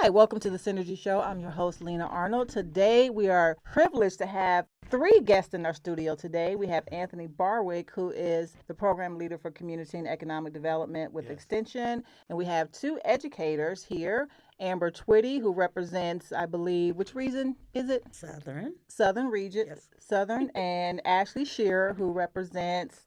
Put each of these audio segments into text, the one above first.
Hi, welcome to the Synergy Show. I'm your host, Lena Arnold. Today, we are privileged to have three guests in our studio today. We have Anthony Barwick, who is the program leader for community and economic development with Extension. And we have two educators here, Amber Twitty, who represents, I believe, which region is it? Southern region. Yes. Southern. And Ashley Shearer, who represents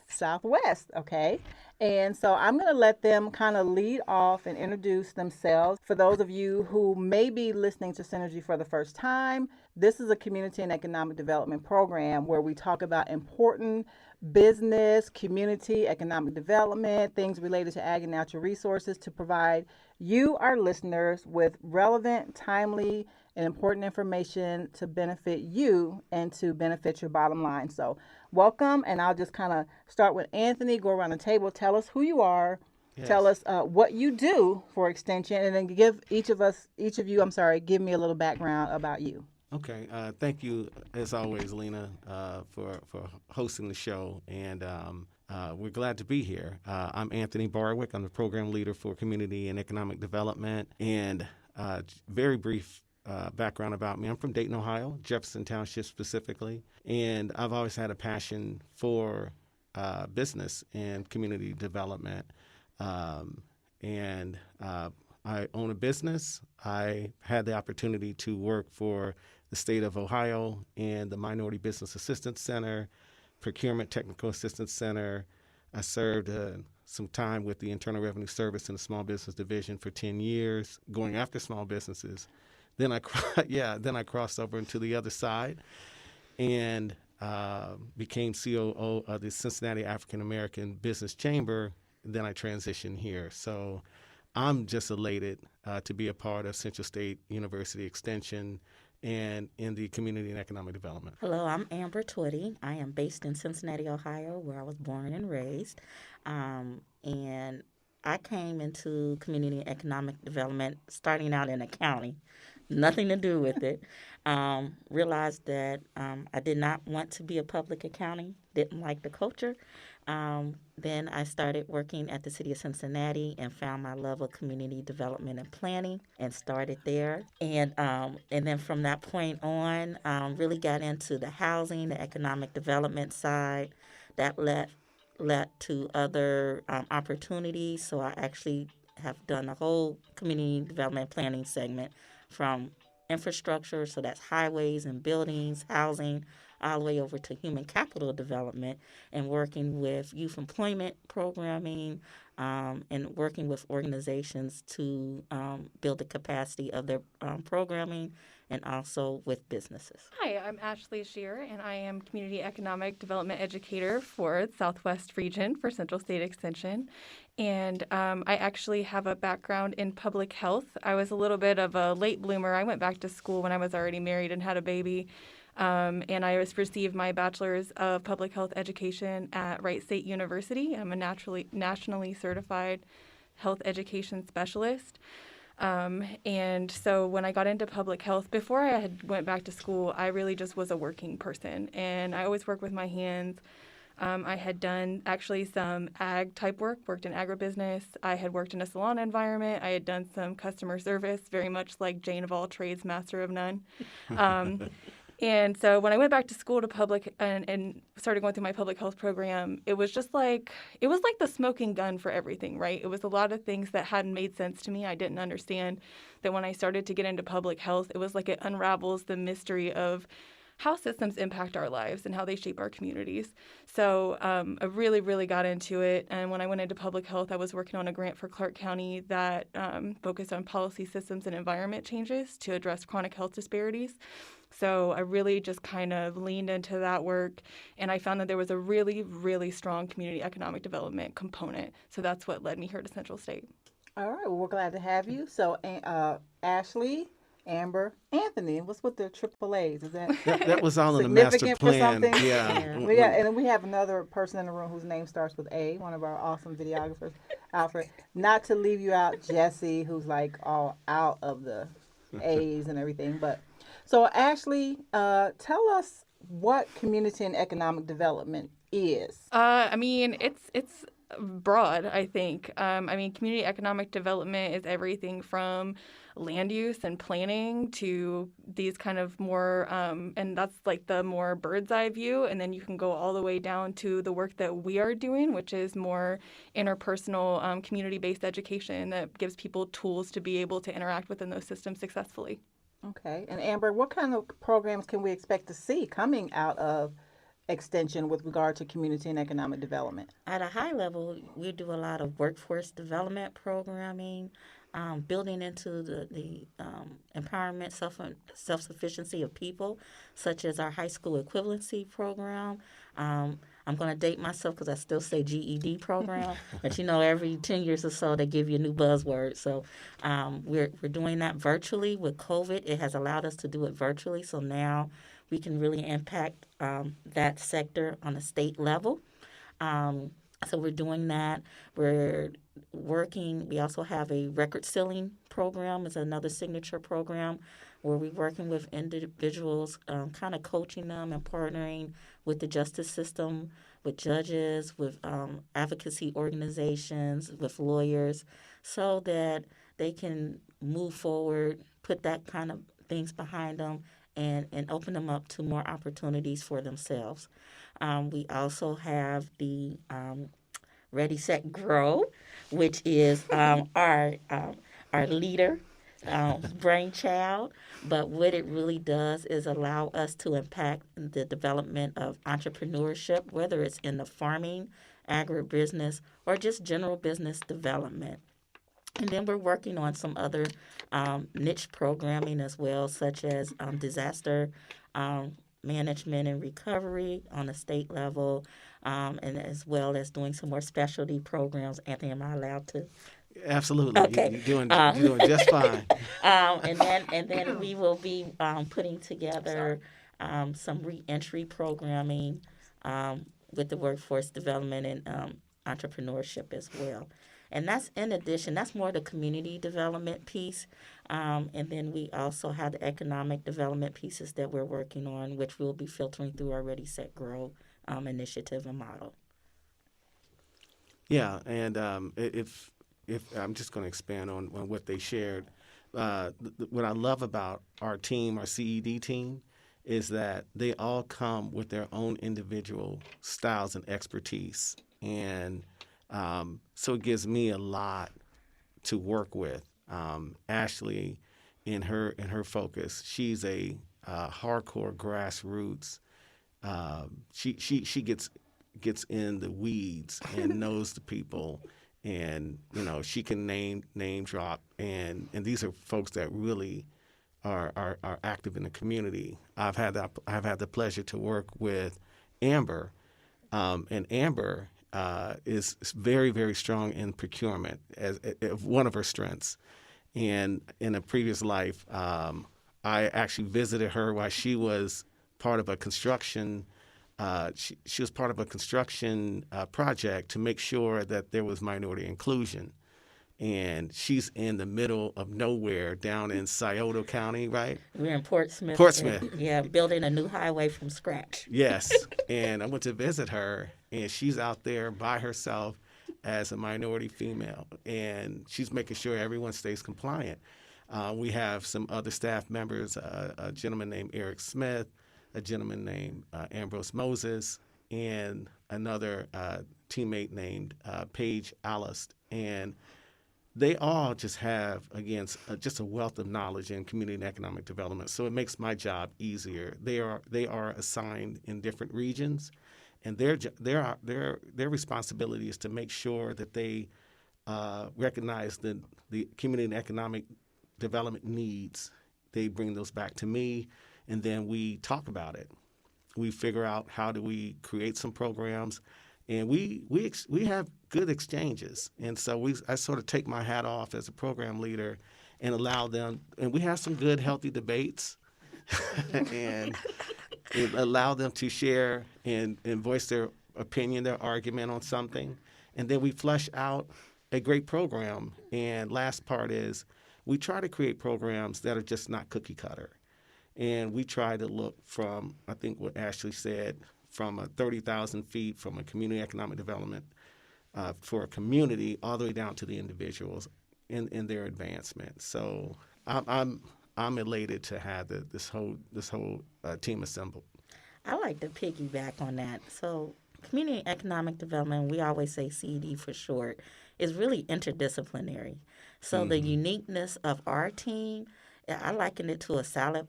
Southwest, okay. And so I'm going to let them kind of lead off and introduce themselves. For those of you who may be listening to Synergy for the first time, this is a community and economic development program where we talk about important business, community, economic development, things related to ag and natural resources to provide you, our listeners, with relevant, timely, and important information to benefit you and to benefit your bottom line. So welcome, and I'll just kind of start with Anthony, go around the table, tell us who you are, tell us what you do for Extension, and then give each of you, give me a little background about you. Okay. Thank you, as always, Lena, for hosting the show, and we're glad to be here. I'm Anthony Barwick. I'm the program leader for community and economic development, and very brief background about me. I'm from Dayton, Ohio, Jefferson Township specifically, and I've always had a passion for business and community development. And I own a business. I had the opportunity to work for the state of Ohio and the Minority Business Assistance Center, Procurement Technical Assistance Center. I served some time with the Internal Revenue Service in the Small Business Division for 10 years, going after small businesses. Then I crossed over into the other side and became COO of the Cincinnati African American Business Chamber. Then I transitioned here. So I'm just elated to be a part of Central State University Extension and in the community and economic development. Hello, I'm Amber Twitty. I am based in Cincinnati, Ohio, where I was born and raised. And I came into community and economic development starting out in accounting. Nothing to do with it. Realized that I did not want to be a public accounting, didn't like the culture. Then I started working at the city of Cincinnati and found my love of community development and planning and started there. And then from that point on, really got into the housing, the economic development side. That led to other opportunities. So I actually have done a whole community development planning segment from infrastructure, so that's highways and buildings, housing, all the way over to human capital development and working with youth employment programming and working with organizations to build the capacity of their programming and also with businesses. Hi, I'm Ashley Shearer, and I am Community Economic Development Educator for the Southwest Region for Central State Extension. And I actually have a background in public health. I was a little bit of a late bloomer. I went back to school when I was already married and had a baby. And I received my bachelor's of public health education at Wright State University. I'm a nationally certified health education specialist. And so when I got into public health, before I had went back to school, I really just was a working person. And I always work with my hands. I had done actually some ag type work, worked in agribusiness. I had worked in a salon environment. I had done some customer service, very much like Jane of all trades, master of none. And so when I went back to school to public and started going through my public health program, it was like the smoking gun for everything, right? It was a lot of things that hadn't made sense to me. I didn't understand that when I started to get into public health, it was like it unravels the mystery of how systems impact our lives and how they shape our communities. So I really, really got into it. And when I went into public health, I was working on a grant for Clark County that focused on policy systems and environment changes to address chronic health disparities. So I really just kind of leaned into that work, and I found that there was a really, really strong community economic development component. So that's what led me here to Central State. All right, well, we're glad to have you. So Ashley, Amber, Anthony, what's with the triple A's? Is that was all in the master plan? Yeah. And we have another person in the room whose name starts with A, one of our awesome videographers, Alfred. Not to leave you out, Jesse, who's like all out of the A's and everything. But so Ashley, tell us what community and economic development is. It's broad, I think. Community economic development is everything from land use and planning to these kind of more, and that's like the more bird's eye view. And then you can go all the way down to the work that we are doing, which is more interpersonal, community-based education that gives people tools to be able to interact within those systems successfully. Okay. And Amber, what kind of programs can we expect to see coming out of Extension with regard to community and economic development? At a high level, we do a lot of workforce development programming, building into the empowerment, self-sufficiency of people, such as our high school equivalency program. I'm going to date myself because I still say GED program, but every 10 years or so they give you a new buzzword. So we're doing that virtually with COVID. It has allowed us to do it virtually, so now we can really impact that sector on a state level. So we're doing that. We're working. We also have a record sealing program. It's another signature program where we're working with individuals, kind of coaching them and partnering with the justice system, with judges, with advocacy organizations, with lawyers, so that they can move forward, put that kind of things behind them, and open them up to more opportunities for themselves. We also have the Ready, Set, Grow, which is our leader brainchild. But what it really does is allow us to impact the development of entrepreneurship, whether it's in the farming, agribusiness, or just general business development. And then we're working on some other niche programming as well, such as disaster management and recovery on a state level, and as well as doing some more specialty programs. Anthony, am I allowed to? Absolutely. Okay. You're doing just fine. And then we will be putting together some reentry programming with the workforce development and entrepreneurship as well. And that's in addition, that's more the community development piece. And then we also have the economic development pieces that we're working on, which we'll be filtering through our Ready, Set, Grow initiative and model. Yeah, and if I'm just going to expand on what they shared, what I love about our team, our CED team, is that they all come with their own individual styles and expertise. And so it gives me a lot to work with. Ashley, in her focus, she's a hardcore grassroots. She gets in the weeds and knows the people, and she can name drop, and these are folks that really are active in the community. I've had the pleasure to work with Amber, and Amber is very, very strong in procurement as one of her strengths. And in a previous life, I actually visited her while she was part of a construction. She was part of a construction project to make sure that there was minority inclusion. And she's in the middle of nowhere down in Scioto County, right? We're in Portsmouth. Yeah, building a new highway from scratch. Yes. And I went to visit her, and she's out there by herself as a minority female, and she's making sure everyone stays compliant. We have some other staff members, a gentleman named Eric Smith, a gentleman named Ambrose Moses, and another teammate named Paige Allist. And they all just have, again, just a wealth of knowledge in community and economic development. So it makes my job easier. They are assigned in different regions, and their responsibility is to make sure that they recognize the community and economic development needs. They bring those back to me, and then we talk about it. We figure out how do we create some programs. And we have good exchanges, and so I sort of take my hat off as a program leader and allow them, and we have some good, healthy debates, and allow them to share and voice their opinion, their argument on something, and then we flesh out a great program. And last part is we try to create programs that are just not cookie cutter, and we try to look from, I think what Ashley said, from 30,000 feet from a community economic development for a community all the way down to the individuals in their advancement. So I'm elated to have this whole team assembled. I like to piggyback on that. So, community economic development, we always say CED for short, is really interdisciplinary. So, the uniqueness of our team, I liken it to a salad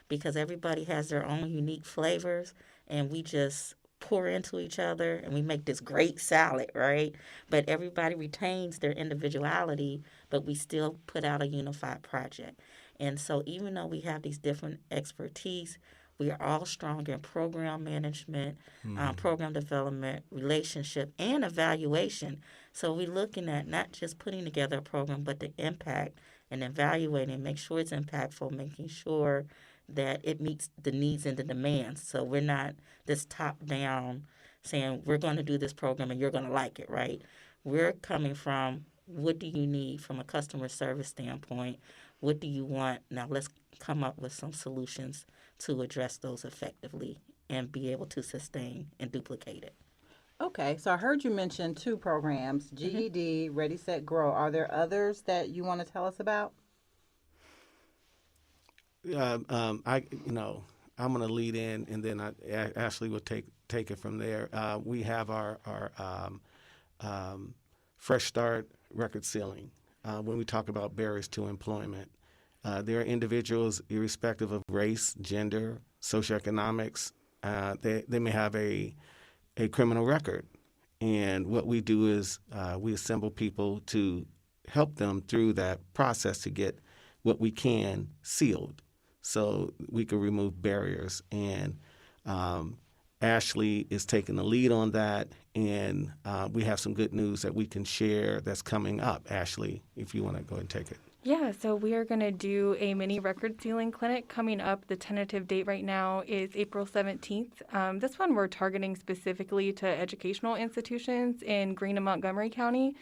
because everybody has their own unique flavors, and we just pour into each other and we make this great salad, right? But everybody retains their individuality, but we still put out a unified project. And so, even though we have these different expertise, we are all strong in program management, program development, relationship, and evaluation. So we're looking at not just putting together a program, but the impact and evaluating, make sure it's impactful, making sure that it meets the needs and the demands. So we're not this top-down saying we're going to do this program and you're going to like it, right? We're coming from what do you need from a customer service standpoint? What do you want? Now let's come up with some solutions to address those effectively and be able to sustain and duplicate it. Okay, so I heard you mention 2 programs, GED, Ready, Set, Grow. Are there others that you want to tell us about? I'm going to lead in, and then Ashley will take it from there. We have our Fresh Start record ceiling. When we talk about barriers to employment, there are individuals, irrespective of race, gender, socioeconomics, they may have a criminal record. And what we do is we assemble people to help them through that process to get what we can sealed so we can remove barriers. And Ashley is taking the lead on that, and we have some good news that we can share that's coming up. Ashley, if you want to go and take it. Yeah, so we are going to do a mini record sealing clinic coming up. The tentative date right now is April 17th. This one we're targeting specifically to educational institutions in Greene and Montgomery County.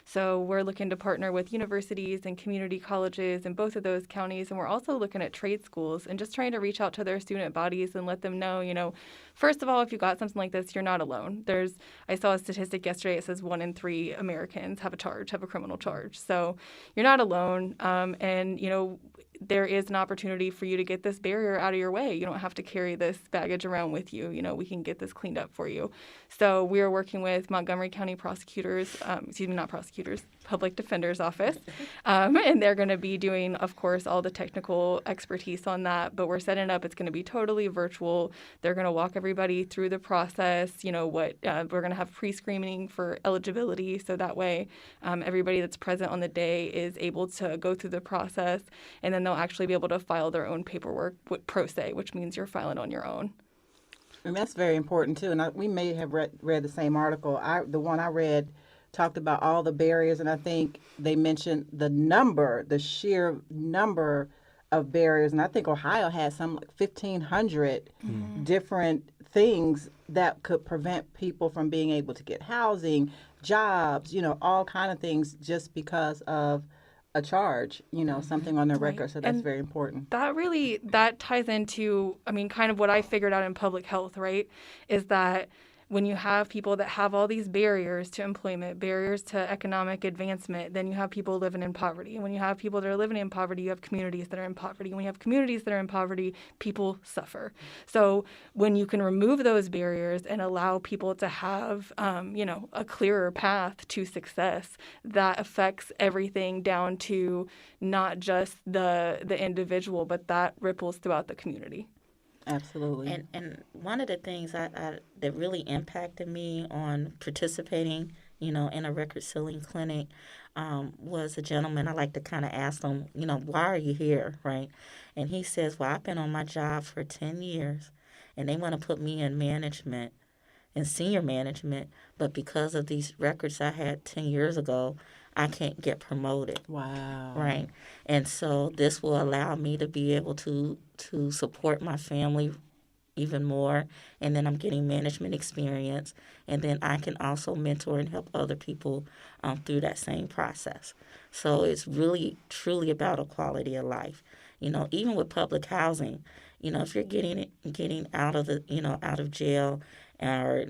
So we're looking to partner with universities and community colleges in both of those counties. And we're also looking at trade schools and just trying to reach out to their student bodies and let them know, first of all, if you got something like this, you're not alone. I saw a statistic yesterday. It says 1 in 3 Americans have a criminal charge. So you're not alone. There is an opportunity for you to get this barrier out of your way. You don't have to carry this baggage around with you. We can get this cleaned up for you. So we are working with Montgomery County prosecutors, public defender's office. And they're going to be doing, of course, all the technical expertise on that. But we're setting up, it's going to be totally virtual. They're going to walk everybody through the process. We're going to have pre-screening for eligibility. So that way everybody that's present on the day is able to go through the process. And then they'll actually be able to file their own paperwork pro se, which means you're filing on your own. And that's very important, too. And we may have read the same article. The one I read talked about all the barriers, and I think they mentioned the sheer number of barriers. And I think Ohio has some 1,500 different things that could prevent people from being able to get housing, jobs, all kind of things just because of a charge, something on their record. So that's very important. That ties into, kind of what I figured out in public health, right, is that when you have people that have all these barriers to employment, barriers to economic advancement, then you have people living in poverty. And when you have people that are living in poverty, you have communities that are in poverty. When you have communities that are in poverty, people suffer. So when you can remove those barriers and allow people to have, a clearer path to success, that affects everything down to not just the individual, but that ripples throughout the community. Absolutely. And one of the things that really impacted me on participating, in a record sealing clinic was a gentleman. I like to kind of ask him, why are you here, right? And he says, well, I've been on my job for 10 years, and they want to put me in management and senior management, but because of these records I had 10 years ago, I can't get promoted. Wow. Right. And so this will allow me to be able to support my family even more. And then I'm getting management experience. And then I can also mentor and help other people through that same process. So it's really, truly about a quality of life. Even with public housing, if you're getting out of out of jail, or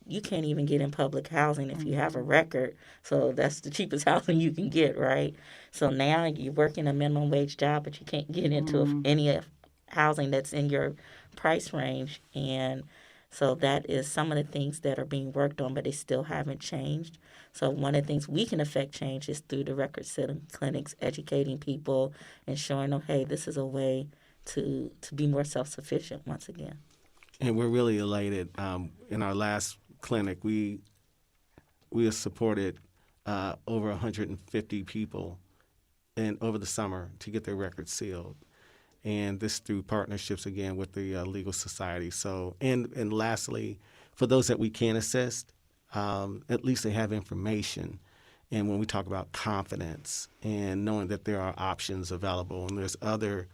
you can't even get in public housing if you have a record. So that's the cheapest housing you can get, right? So now you're working a minimum wage job, but you can't get into any housing that's in your price range. And so that is some of the things that are being worked on, but they still haven't changed. So one of the things we can affect change is through the record-setting clinics, educating people and showing them, hey, this is a way to be more self-sufficient once again. And we're really elated. In our last clinic, we have supported over 150 people over the summer to get their records sealed. And this through partnerships, again, with the legal society. So, and lastly, for those that we can assist, at least they have information. And when we talk about confidence and knowing that there are options available, and there's other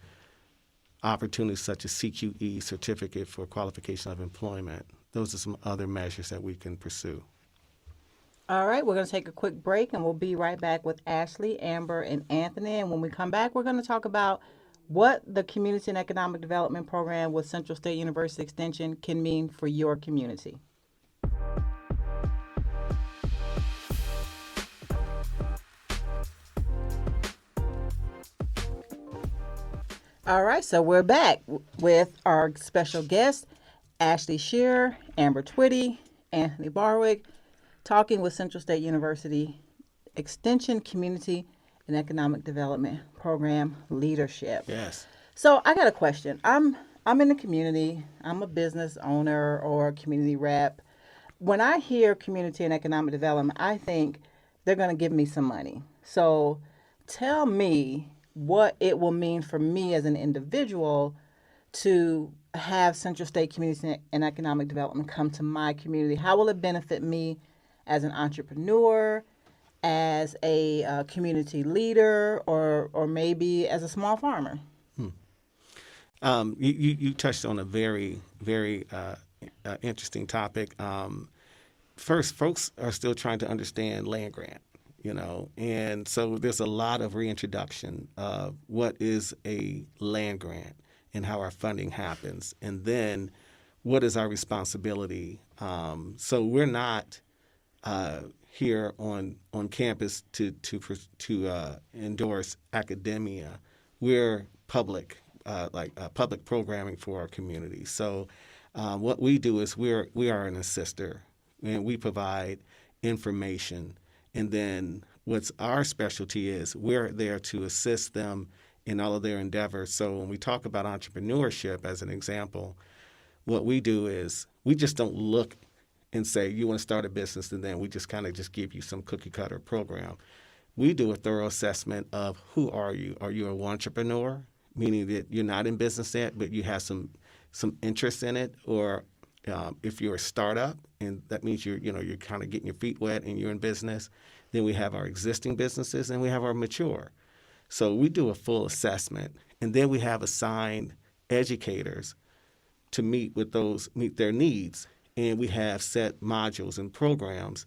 opportunities such as CQE, Certificate for Qualification of Employment, those are some other measures that we can pursue. All right, we're going to take a quick break, and we'll be right back with Ashley, Amber, and Anthony. And when we come back, we're going to talk about what the Community and Economic Development Program with Central State University Extension can mean for your community. All right, so we're back with our special guests, Ashley Shearer, Amber Twitty, Anthony Barwick, talking with Central State University Extension Community and Economic Development Program leadership. Yes. So I got a question. I'm in the community. I'm a business owner or a community rep. When I hear community and economic development, I think they're going to give me some money. So tell me what it will mean for me as an individual to have Central State Community and Economic Development come to my community. How will it benefit me as an entrepreneur, as a community leader, or maybe as a small farmer? You touched on a very, very interesting topic. First, folks are still trying to understand land grant, and so there's a lot of reintroduction of what is a land grant and how our funding happens, and then what is our responsibility. So we're not here on campus to endorse academia. We're public. Public programming for our community. So what we do is we are an assister, and we provide information. And then what's our specialty is we're there to assist them in all of their endeavors. So when we talk about entrepreneurship as an example, what we do is we just don't look and say, you want to start a business, and then we just kind of just give you some cookie cutter program. We do a thorough assessment of who are you? Are you an entrepreneur? Meaning that you're not in business yet, but you have some interest in it, or if you're a startup, and that means you're kind of getting your feet wet and you're in business. Then we have our existing businesses, and we have our mature. So we do a full assessment, and then we have assigned educators to meet their needs, and we have set modules and programs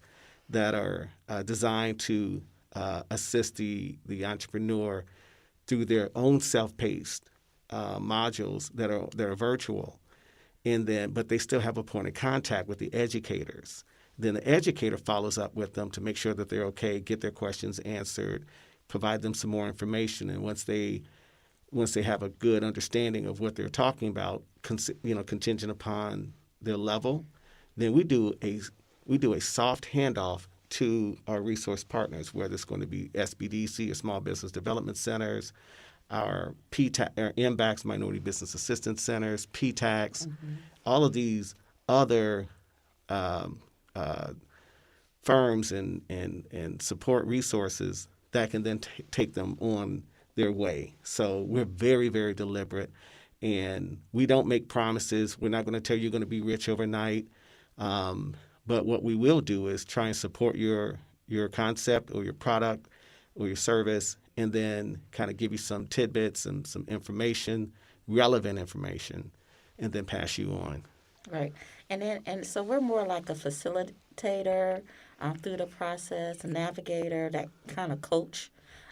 that are designed to assist the entrepreneur through their own self-paced modules that are virtual, but they still have a point of contact with the educators. Then the educator follows up with them to make sure that they're okay, get their questions answered, provide them some more information, and once they have a good understanding of what they're talking about, contingent upon their level, then we do a soft handoff to our resource partners, whether it's going to be SBDC or Small Business Development Centers, our MBACs, Minority Business Assistance Centers, PTACs, all of these other firms and support resources that can then take them on their way. So we're very, very deliberate, and we don't make promises. We're not going to tell you you're going to be rich overnight. But what we will do is try and support your concept or your product or your service, and then kind of give you some tidbits and some information, relevant information, and then pass you on. Right. And so we're more like a facilitator through the process, a navigator, that kind of coach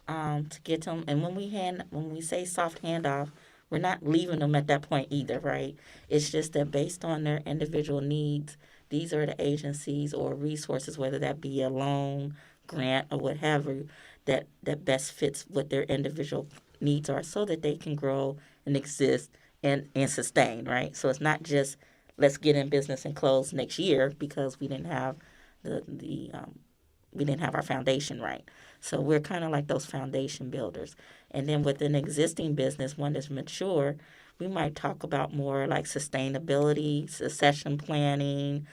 to get them. And when we say soft handoff, we're not leaving them at that point either, right? It's just that based on their individual needs, these are the agencies or resources, whether that be a loan, grant, or whatever, that best fits what their individual needs are so that they can grow and exist and sustain, right? So it's not just let's get in business and close next year because we didn't have we didn't have our foundation right. So we're kind of like those foundation builders. And then with an existing business, one that's mature, we might talk about more like sustainability, succession planning,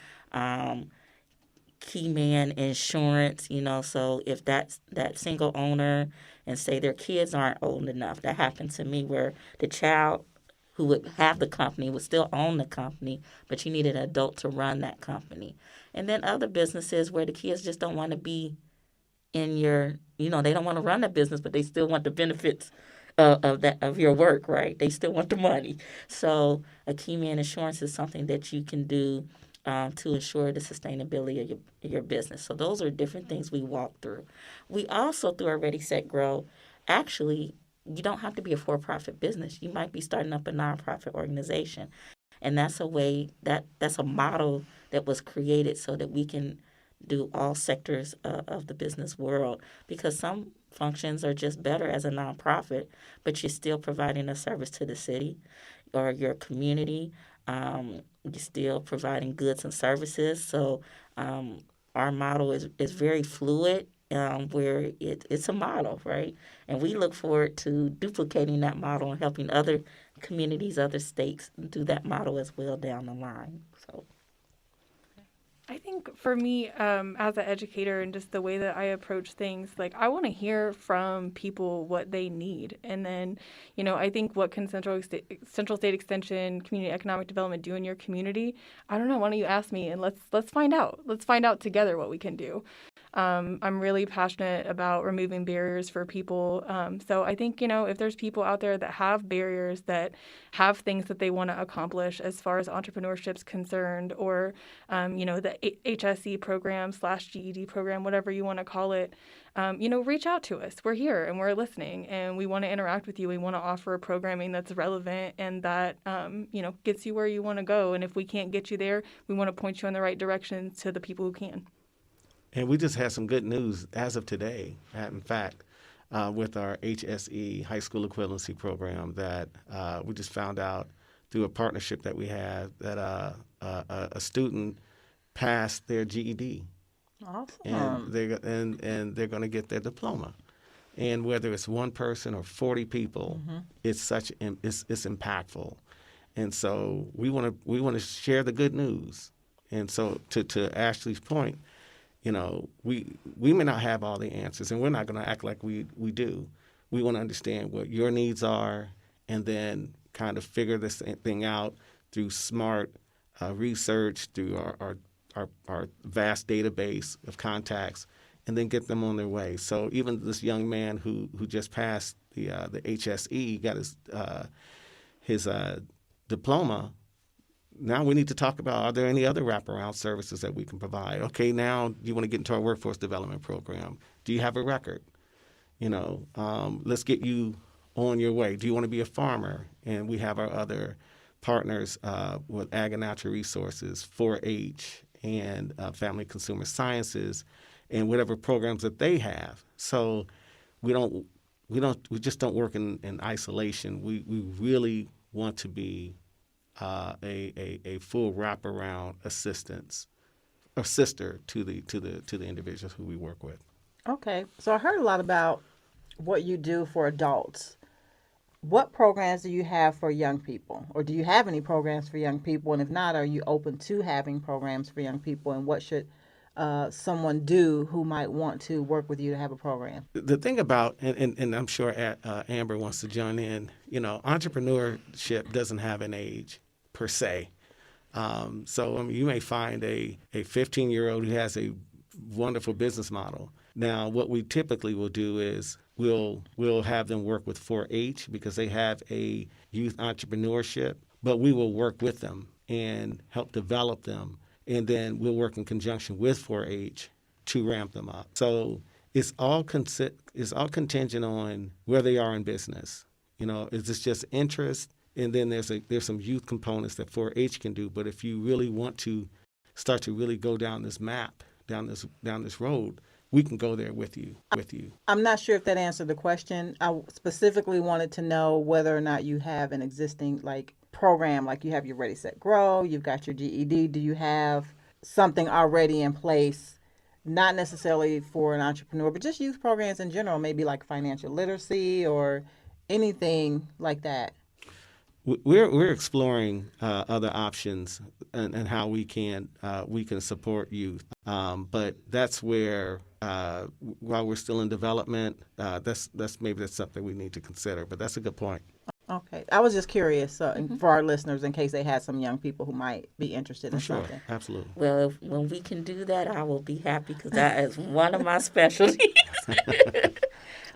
key man insurance, so if that's that single owner and say their kids aren't old enough, that happened to me where the child who would have the company would still own the company, but you needed an adult to run that company. And then other businesses where the kids just don't want to be in your, they don't want to run a business, but they still want the benefits of your work, right? They still want the money. So a key man insurance is something that you can do to ensure the sustainability of your business. So those are different things we walk through. We also, through our Ready, Set, Grow, actually, you don't have to be a for-profit business. You might be starting up a nonprofit organization. And that's a way, that's a model that was created so that we can do all sectors of the business world, because some functions are just better as a nonprofit, but you're still providing a service to the city or your community. You're still providing goods and services. So our model is very fluid, where it's a model, right? And we look forward to duplicating that model and helping other communities, other states do that model as well down the line. So I think for me, as an educator and just the way that I approach things, like I want to hear from people what they need. And then, I think what can Central State Extension, Community Economic Development do in your community? I don't know. Why don't you ask me and let's find out. Let's find out together what we can do. I'm really passionate about removing barriers for people. So I think, if there's people out there that have barriers, that have things that they want to accomplish as far as entrepreneurship's concerned, or, the HSE-Programs /GED program, whatever you want to call it, reach out to us. We're here and we're listening and we want to interact with you. We want to offer programming that's relevant and that, gets you where you want to go. And if we can't get you there, we want to point you in the right direction to the people who can. And we just had some good news as of today, in fact, with our HSE high school equivalency program that we just found out through a partnership that we have that a student passed their GED. Awesome. And they're going to get their diploma. And whether it's one person or 40 people, it's impactful. And so we want to share the good news. And so to Ashley's point, we may not have all the answers, and we're not going to act like we do. We want to understand what your needs are and then kind of figure this thing out through smart research, through our vast database of contacts, and then get them on their way. So even this young man who just passed the HSE, got his diploma. Now we need to talk about, are there any other wraparound services that we can provide? Okay, now you want to get into our workforce development program. Do you have a record? Let's get you on your way. Do you want to be a farmer? And we have our other partners with Ag and Natural Resources, 4-H, and Family Consumer Sciences, and whatever programs that they have. So we just don't work in isolation. We really want to be a full wraparound assistance or sister to the individuals who we work with. Okay, so I heard a lot about what you do for adults. What programs do you have for young people, or do you have any programs for young people? And if not, are you open to having programs for young people? And what should someone do who might want to work with you to have a program? The thing about, and I'm sure Amber wants to join in, entrepreneurship doesn't have an age per se. So you may find a 15-year-old who has a wonderful business model. Now, what we typically will do is we'll have them work with 4-H because they have a youth entrepreneurship, but we will work with them and help develop them. And then we'll work in conjunction with 4-H to ramp them up. So it's all contingent on where they are in business. Is this just interest? And then there's some youth components that 4-H can do. But if you really want to start to really go down this map, down this road, we can go there with you. I'm not sure if that answered the question. I specifically wanted to know whether or not you have an existing program, like you have your Ready, Set, Grow, you've got your GED. Do you have something already in place, not necessarily for an entrepreneur, but just youth programs in general, maybe like financial literacy or anything like that? We're exploring other options and how we can support youth. But that's where while we're still in development, that's something we need to consider. But that's a good point. Okay, I was just curious for our listeners in case they had some young people who might be interested in something. Sure, absolutely. Well, when we can do that, I will be happy because that is one of my specialties.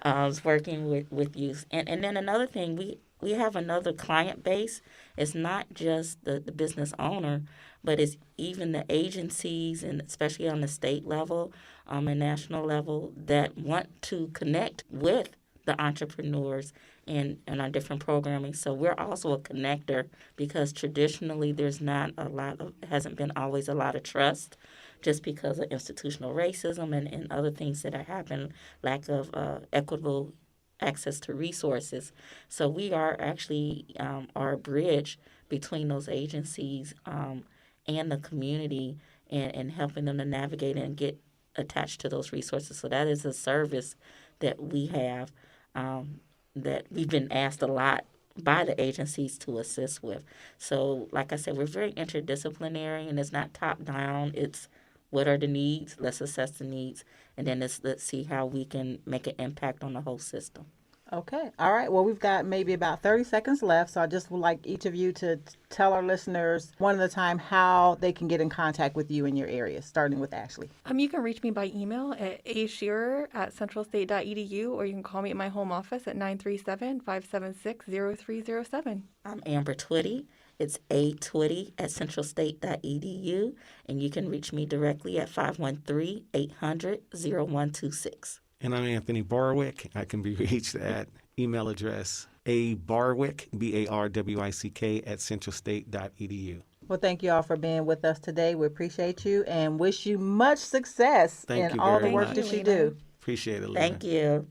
Is working with youth, and then another thing we have another client base. It's not just the business owner, but it's even the agencies, and especially on the state level and national level, that want to connect with the entrepreneurs in our different programming. So we're also a connector because traditionally there's hasn't been always a lot of trust just because of institutional racism and other things that have happened, lack of equitable access to resources. So we are actually our bridge between those agencies and the community and helping them to navigate and get attached to those resources. So that is a service that we have that we've been asked a lot by the agencies to assist with. So like I said, we're very interdisciplinary, and it's not top-down. It's what are the needs? Let's assess the needs, and then let's see how we can make an impact on the whole system. Okay. All right. Well, we've got maybe about 30 seconds left, so I just would like each of you to tell our listeners one at a time how they can get in contact with you in your area, starting with Ashley. You can reach me by email at ashearer@centralstate.edu, or you can call me at my home office at 937-576-0307. I'm Amber Twitty. It's atwitty@centralstate.edu, and you can reach me directly at 513-800-0126. And I'm Anthony Barwick. I can be reached at email address abarwick, BARWICK, @centralstate.edu. Well, thank you all for being with us today. We appreciate you and wish you much success in all the work that you do. Appreciate it, Lena. Thank you.